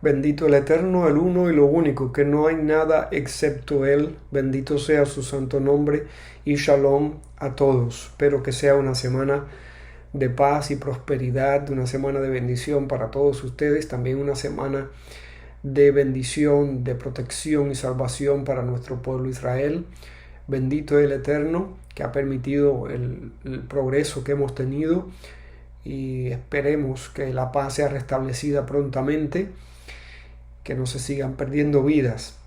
Bendito el Eterno, el uno y lo único, que no hay nada excepto Él. Bendito sea su santo nombre y shalom a todos. Espero que sea una semana de paz y prosperidad, una semana de bendición para todos ustedes, también una semana de bendición, de protección y salvación para nuestro pueblo Israel. Bendito el Eterno que ha permitido el progreso que hemos tenido y esperemos que la paz sea restablecida prontamente, que no se sigan perdiendo vidas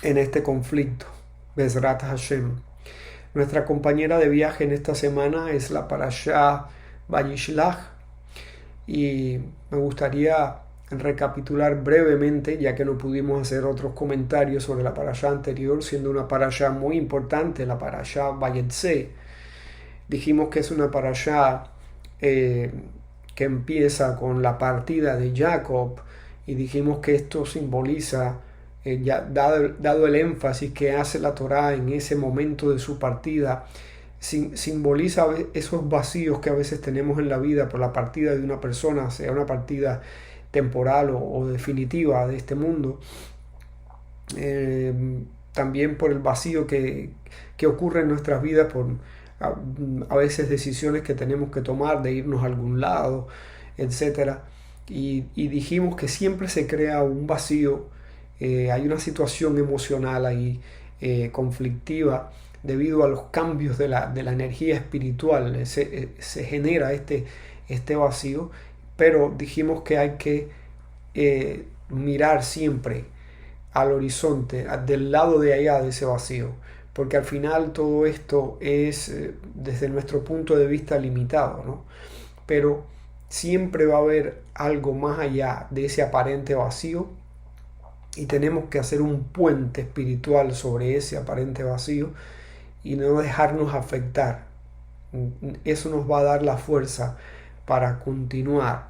en este conflicto. Bezrat Hashem. Nuestra compañera de viaje en esta semana es la Parashá Vayishlach y me gustaría recapitular brevemente, ya que no pudimos hacer otros comentarios sobre la Parashá anterior, siendo una Parashá muy importante, la Parashá Vayetze. Dijimos que es una Parashá que empieza con la partida de Jacob y dijimos que esto simboliza, dado el énfasis que hace la Torá en ese momento de su partida, simboliza esos vacíos que a veces tenemos en la vida por la partida de una persona, sea una partida temporal o definitiva de este mundo. También por el vacío que ocurre en nuestras vidas por a veces decisiones que tenemos que tomar de irnos a algún lado, etcétera. Y dijimos que siempre se crea un vacío, hay una situación emocional ahí conflictiva debido a los cambios de la energía espiritual. Se genera este vacío, pero dijimos que hay que mirar siempre al horizonte, del lado de allá de ese vacío, porque al final todo esto es desde nuestro punto de vista limitado, ¿no? Pero siempre va a haber algo más allá de ese aparente vacío y tenemos que hacer un puente espiritual sobre ese aparente vacío y no dejarnos afectar. Eso nos va a dar la fuerza para continuar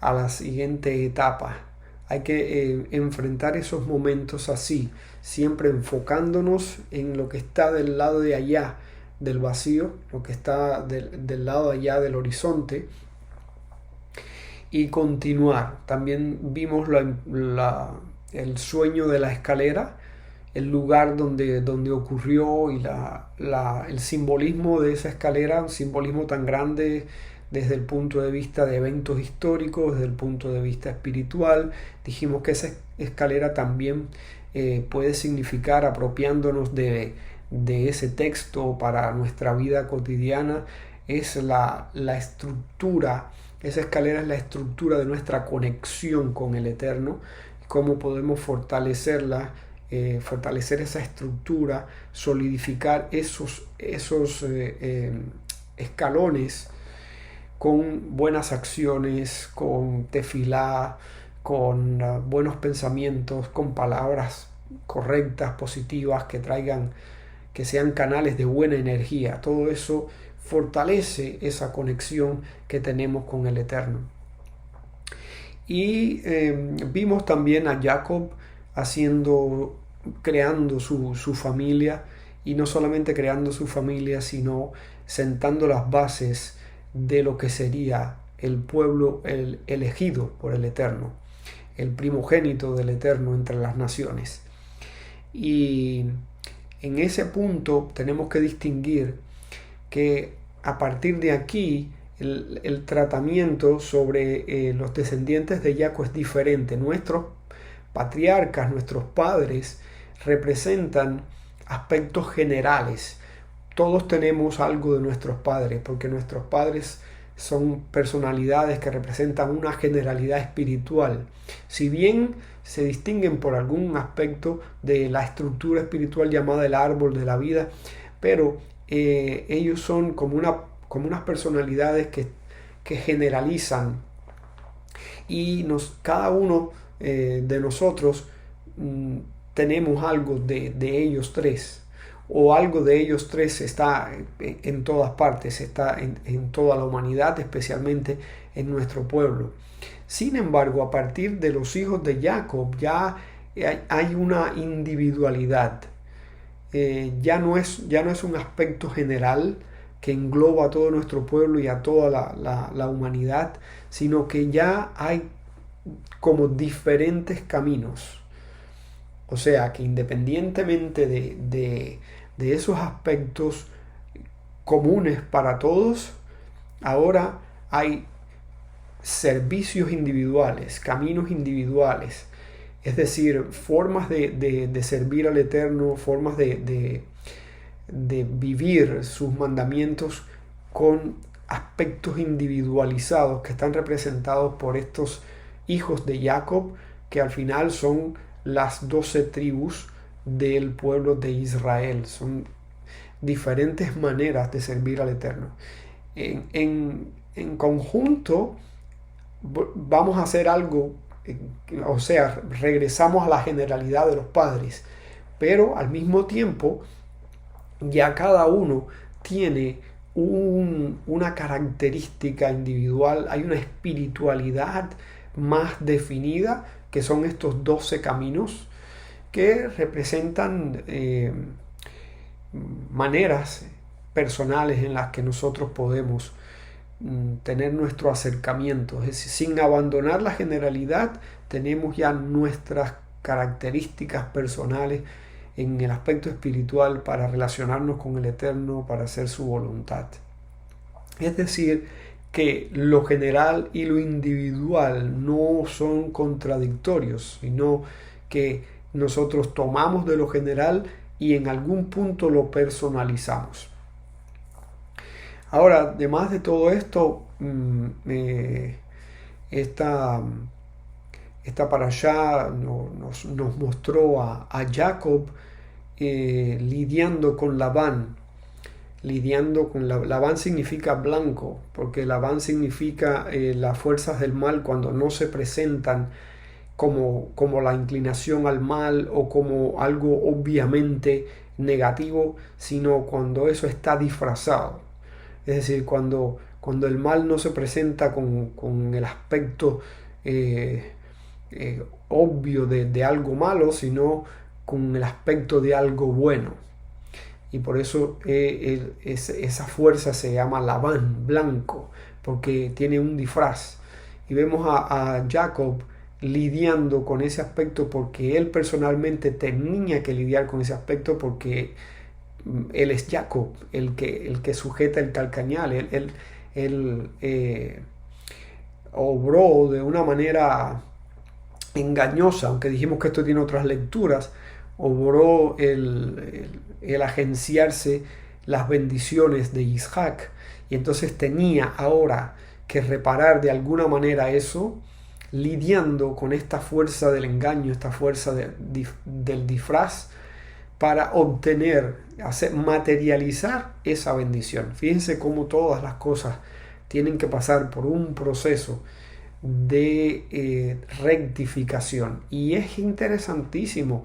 a la siguiente etapa. Hay que enfrentar esos momentos así, siempre enfocándonos en lo que está del lado de allá del vacío, lo que está del lado de allá del horizonte, y continuar. También vimos el sueño de la escalera, el lugar donde ocurrió y el simbolismo de esa escalera, un simbolismo tan grande desde el punto de vista de eventos históricos, desde el punto de vista espiritual. Dijimos que esa escalera también puede significar, apropiándonos de ese texto para nuestra vida cotidiana, es la estructura. Esa escalera es la estructura de nuestra conexión con el Eterno, cómo podemos fortalecerla, fortalecer esa estructura, solidificar esos escalones con buenas acciones, con tefilá, con buenos pensamientos, con palabras correctas, positivas, que sean canales de buena energía. Todo eso fortalece esa conexión que tenemos con el Eterno. Y vimos también a Jacob creando su familia, y no solamente creando su familia, sino sentando las bases de lo que sería el pueblo elegido por el Eterno, el primogénito del Eterno entre las naciones. Y en ese punto tenemos que distinguir que a partir de aquí el tratamiento sobre los descendientes de Jacob es diferente. Nuestros patriarcas, nuestros padres, representan aspectos generales. Todos tenemos algo de nuestros padres, porque nuestros padres son personalidades que representan una generalidad espiritual. Si bien se distinguen por algún aspecto de la estructura espiritual llamada el árbol de la vida, pero ellos son como unas personalidades que generalizan, y cada uno de nosotros tenemos algo de ellos tres, o algo de ellos tres está en todas partes, está en toda la humanidad, especialmente en nuestro pueblo. Sin embargo, a partir de los hijos de Jacob ya hay una individualidad. Ya no es un aspecto general que engloba a todo nuestro pueblo y a toda la humanidad, sino que ya hay como diferentes caminos. O sea que independientemente de esos aspectos comunes para todos, ahora hay servicios individuales, caminos individuales, es decir, formas de servir al Eterno, formas de vivir sus mandamientos con aspectos individualizados que están representados por estos hijos de Jacob, que al final son las 12 tribus del pueblo de Israel. Son diferentes maneras de servir al Eterno. En conjunto vamos a hacer algo, o sea, regresamos a la generalidad de los padres, pero al mismo tiempo ya cada uno tiene una característica individual, hay una espiritualidad más definida, que son estos 12 caminos que representan maneras personales en las que nosotros podemos tener nuestro acercamiento. Es decir, sin abandonar la generalidad, tenemos ya nuestras características personales en el aspecto espiritual para relacionarnos con el Eterno, para hacer su voluntad. Es decir, que lo general y lo individual no son contradictorios, sino que nosotros tomamos de lo general y en algún punto lo personalizamos. Ahora, además de todo esto, esta parashá nos mostró a Jacob lidiando con Labán. Labán significa blanco, porque Labán significa las fuerzas del mal cuando no se presentan como la inclinación al mal o como algo obviamente negativo, sino cuando eso está disfrazado. Es decir, cuando el mal no se presenta con el aspecto obvio de algo malo, sino con el aspecto de algo bueno. Y por eso esa fuerza se llama Labán, blanco, porque tiene un disfraz. Y vemos a Jacob lidiando con ese aspecto porque él personalmente tenía que lidiar con ese aspecto, porque él es Jacob, el que sujeta el calcañal. Él obró de una manera engañosa, aunque dijimos que esto tiene otras lecturas. Obró el agenciarse las bendiciones de Isaac, y entonces tenía ahora que reparar de alguna manera eso, lidiando con esta fuerza del engaño, esta fuerza del disfraz, para materializar esa bendición. Fíjense cómo todas las cosas tienen que pasar por un proceso de rectificación. Y es interesantísimo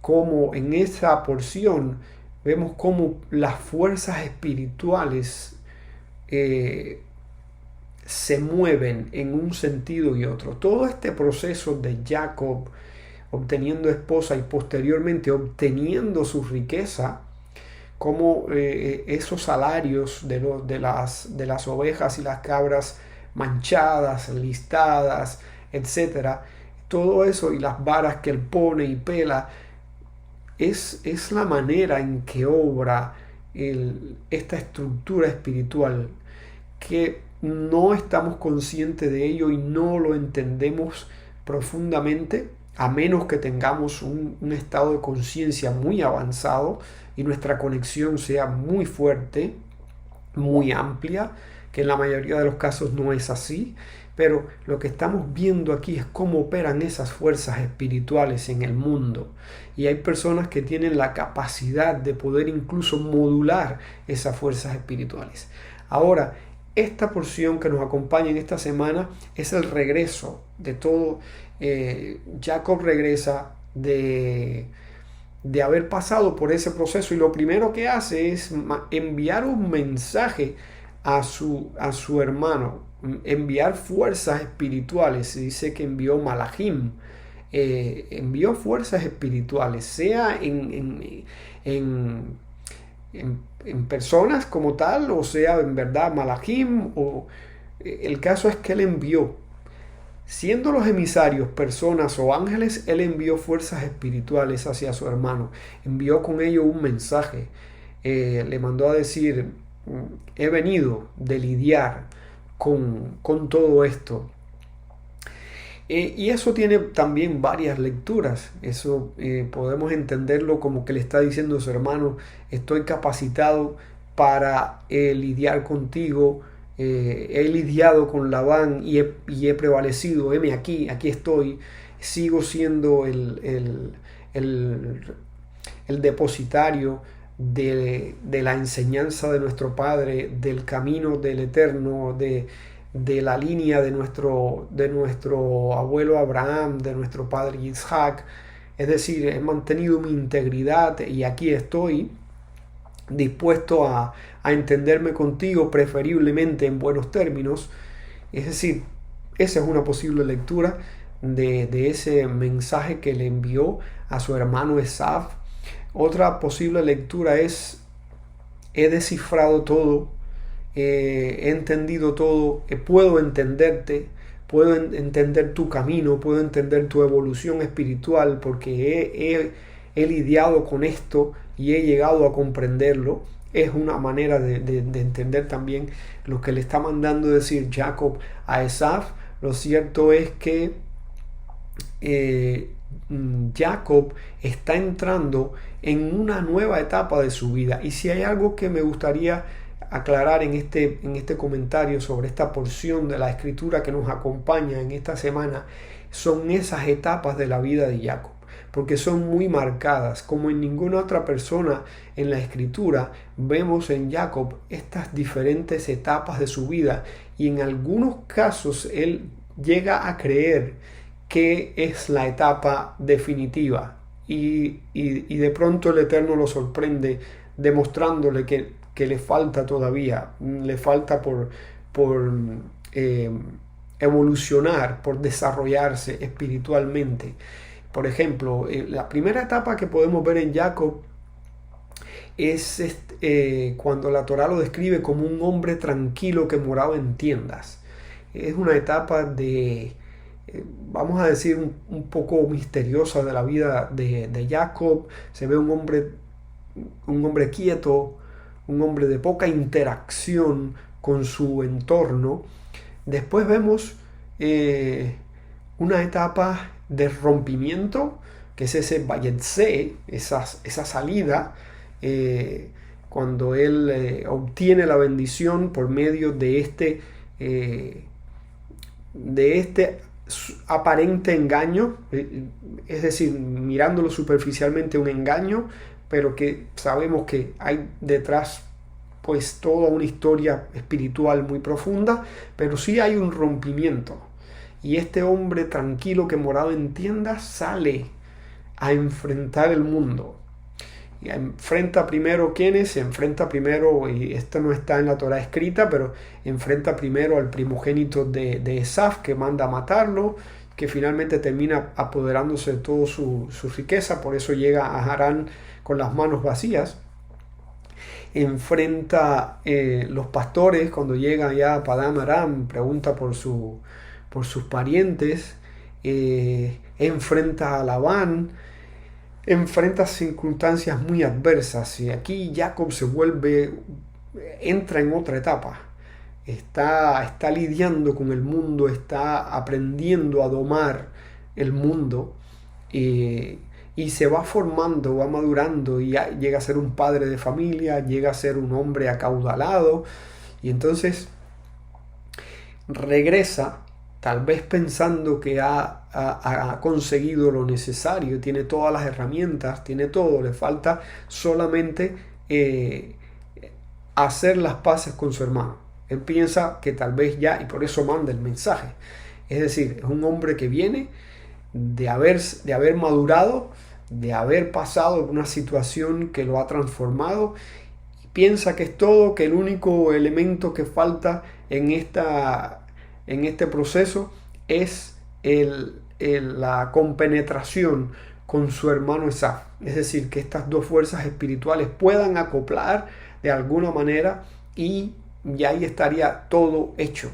cómo en esa porción vemos cómo las fuerzas espirituales se mueven en un sentido y otro. Todo este proceso de Jacob obteniendo esposa y posteriormente obteniendo su riqueza, como esos salarios de las ovejas y las cabras manchadas, listadas, etcétera, todo eso, y las varas que él pone y pela, es la manera en que obra esta estructura espiritual, que no estamos conscientes de ello y no lo entendemos profundamente, a menos que tengamos un estado de conciencia muy avanzado y nuestra conexión sea muy fuerte, muy amplia, que en la mayoría de los casos no es así. Pero lo que estamos viendo aquí es cómo operan esas fuerzas espirituales en el mundo. Y hay personas que tienen la capacidad de poder incluso modular esas fuerzas espirituales. Ahora, esta porción que nos acompaña en esta semana es el regreso de todo. Jacob regresa de haber pasado por ese proceso, y lo primero que hace es enviar un mensaje a su hermano, enviar fuerzas espirituales. Se dice que envió Malachim, envió fuerzas espirituales, sea en personas como tal, o sea en verdad Malachim, o el caso es que él envió. Siendo los emisarios personas o ángeles, él envió fuerzas espirituales hacia su hermano. Envió con ello un mensaje. Le mandó a decir, he venido de lidiar con todo esto. Y eso tiene también varias lecturas. Eso podemos entenderlo como que le está diciendo a su hermano, estoy capacitado para lidiar contigo. He lidiado con Labán y he prevalecido. Heme aquí estoy. Sigo siendo el depositario de la enseñanza de nuestro Padre, del camino del Eterno, de la línea de nuestro abuelo Abraham, de nuestro padre Isaac. Es decir, he mantenido mi integridad y aquí estoy dispuesto a entenderme contigo, preferiblemente en buenos términos. Es decir, esa es una posible lectura de ese mensaje que le envió a su hermano Esav. Otra posible lectura es, he descifrado todo, he entendido todo, puedo entenderte, puedo entender tu camino, puedo entender tu evolución espiritual, porque he lidiado con esto y he llegado a comprenderlo. Es una manera de entender también lo que le está mandando decir Jacob a Esav. Lo cierto es que Jacob está entrando en una nueva etapa de su vida. Y si hay algo que me gustaría aclarar en este comentario sobre esta porción de la escritura que nos acompaña en esta semana, son esas etapas de la vida de Jacob, porque son muy marcadas. Como en ninguna otra persona en la escritura, vemos en Jacob estas diferentes etapas de su vida, y en algunos casos él llega a creer que es la etapa definitiva, y de pronto el Eterno lo sorprende demostrándole que le falta todavía, le falta por evolucionar, por desarrollarse espiritualmente. Por ejemplo, la primera etapa que podemos ver en Jacob es cuando la Torá lo describe como un hombre tranquilo que moraba en tiendas. Es una etapa vamos a decir, un poco misteriosa de la vida de Jacob. Se ve un hombre quieto, un hombre de poca interacción con su entorno. Después vemos una etapa de rompimiento, que es ese vayetse, esa salida, cuando él obtiene la bendición por medio de este aparente engaño, es decir, mirándolo superficialmente un engaño, pero que sabemos que hay detrás pues toda una historia espiritual muy profunda. Pero sí hay un rompimiento, y este hombre tranquilo que moraba en tiendas sale a enfrentar el mundo. Y enfrenta primero, ¿quiénes? Se enfrenta primero, y esto no está en la Torá escrita, pero enfrenta primero al primogénito de Esav, que manda a matarlo, que finalmente termina apoderándose de toda su riqueza. Por eso llega a Harán con las manos vacías. Enfrenta los pastores cuando llega ya a Padán Aram, pregunta por sus parientes. Enfrenta a Labán, enfrenta circunstancias muy adversas, y aquí Jacob entra en otra etapa. Está lidiando con el mundo, está aprendiendo a domar el mundo, y se va formando, va madurando, y llega a ser un padre de familia, llega a ser un hombre acaudalado, y entonces regresa, tal vez pensando que ha conseguido lo necesario, tiene todas las herramientas, tiene todo, le falta solamente hacer las paces con su hermano. Él piensa que tal vez ya, y por eso manda el mensaje. Es decir, es un hombre que viene de haber madurado, de haber pasado por una situación que lo ha transformado, y piensa que es todo, que el único elemento que falta en este proceso es la compenetración con su hermano Esav. Es decir, que estas dos fuerzas espirituales puedan acoplar de alguna manera, y ya ahí estaría todo hecho.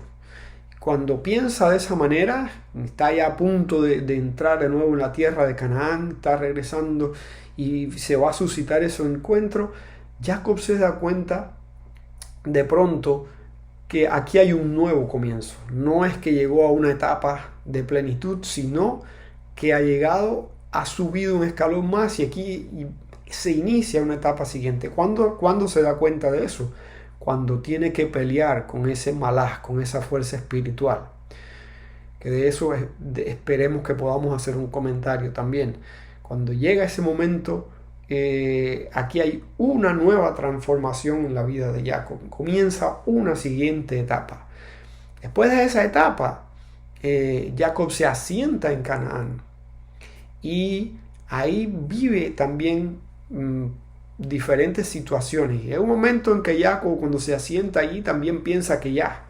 cuando piensa de esa manera, está ya a punto de entrar de nuevo en la tierra de Canaán, está regresando y se va a suscitar ese encuentro, Jacob se da cuenta de pronto que aquí hay un nuevo comienzo. No es que llegó a una etapa de plenitud, sino que ha subido un escalón más y aquí se inicia una etapa siguiente. ¿Cuándo se da cuenta de eso? Cuando tiene que pelear con ese malaj, con esa fuerza espiritual. Que de eso esperemos que podamos hacer un comentario también. Cuando llega ese momento, aquí hay una nueva transformación en la vida de Jacob. Comienza una siguiente etapa. Después de esa etapa, Jacob se asienta en Canaán y ahí vive también diferentes situaciones. Y hay un momento en que Jacob, cuando se asienta allí, también piensa que ya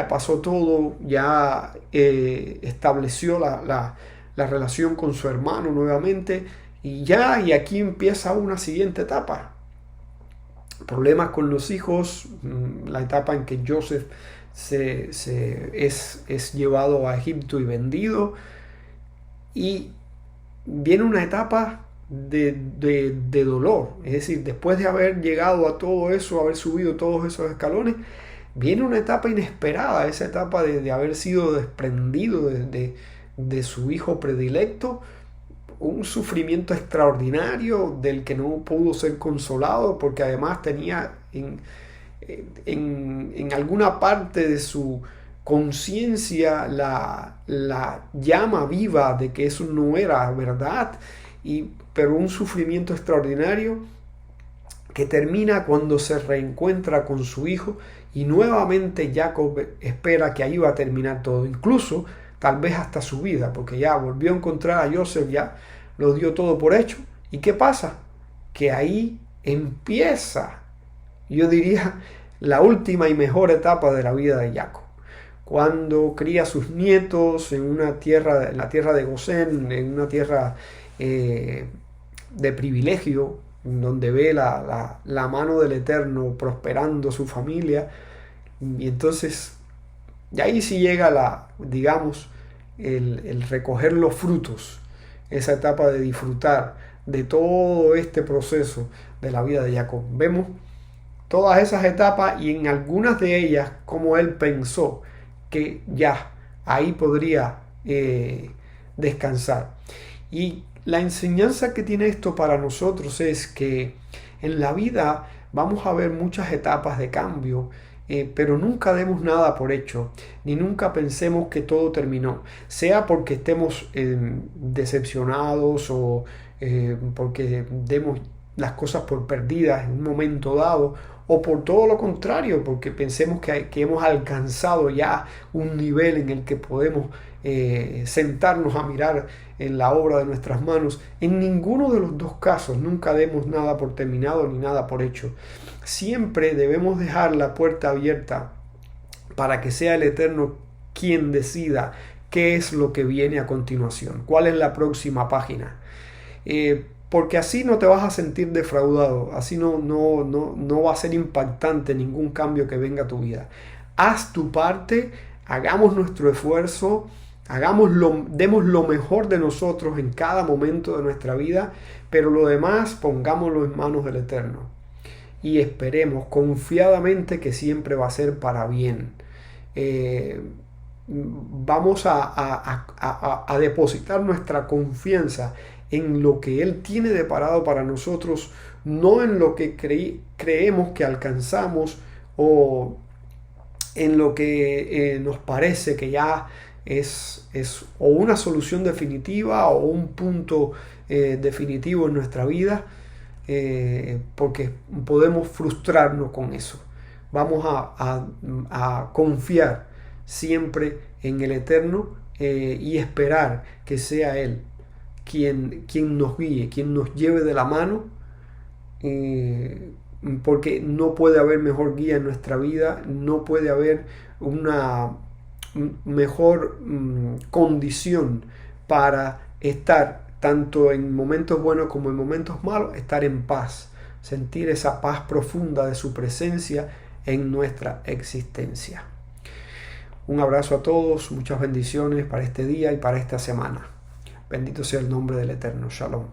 pasó todo, ya estableció la relación con su hermano nuevamente, y aquí empieza una siguiente etapa. Problemas con los hijos, la etapa en que Joseph es llevado a Egipto y vendido, y viene una etapa de dolor. Es decir, después de haber llegado a todo eso, haber subido todos esos escalones, viene una etapa inesperada, esa etapa de haber sido desprendido de su hijo predilecto, un sufrimiento extraordinario del que no pudo ser consolado, porque además tenía en alguna parte de su conciencia la llama viva de que eso no era verdad, pero un sufrimiento extraordinario que termina cuando se reencuentra con su hijo, y nuevamente Jacob espera que ahí va a terminar todo, incluso tal vez hasta su vida, porque ya volvió a encontrar a Joseph, ya lo dio todo por hecho. ¿Y qué pasa? Que ahí empieza, yo diría, la última y mejor etapa de la vida de Jacob, cuando cría a sus nietos en la tierra de Gosén, en una tierra de privilegio, donde ve la mano del Eterno prosperando su familia. Y entonces, y ahí sí llega digamos, el recoger los frutos, esa etapa de disfrutar de todo este proceso de la vida de Jacob. Vemos todas esas etapas, y en algunas de ellas como él pensó que ya ahí podría descansar. Y la enseñanza que tiene esto para nosotros es que en la vida vamos a ver muchas etapas de cambio, pero nunca demos nada por hecho, ni nunca pensemos que todo terminó, sea porque estemos decepcionados o porque demos las cosas por perdidas en un momento dado, o por todo lo contrario, porque pensemos que hemos alcanzado ya un nivel en el que podemos sentarnos a mirar en la obra de nuestras manos. En ninguno de los dos casos nunca demos nada por terminado ni nada por hecho. Siempre debemos dejar la puerta abierta para que sea el Eterno quien decida qué es lo que viene a continuación, cuál es la próxima página. Porque así no te vas a sentir defraudado, así no va a ser impactante ningún cambio que venga a tu vida. Haz tu parte, hagamos nuestro esfuerzo, demos lo mejor de nosotros en cada momento de nuestra vida, pero lo demás pongámoslo en manos del Eterno. Y esperemos confiadamente que siempre va a ser para bien. Vamos a depositar nuestra confianza en lo que Él tiene deparado para nosotros, no en lo que creemos que alcanzamos o en lo que nos parece que ya es o una solución definitiva o un punto definitivo en nuestra vida, porque podemos frustrarnos con eso. Vamos a confiar siempre en el Eterno y esperar que sea Él quien nos guíe, quien nos lleve de la mano, porque no puede haber mejor guía en nuestra vida, no puede haber una mejor condición para estar tanto en momentos buenos como en momentos malos, estar en paz, sentir esa paz profunda de su presencia en nuestra existencia. Un abrazo a todos, muchas bendiciones para este día y para esta semana. Bendito sea el nombre del Eterno. Shalom.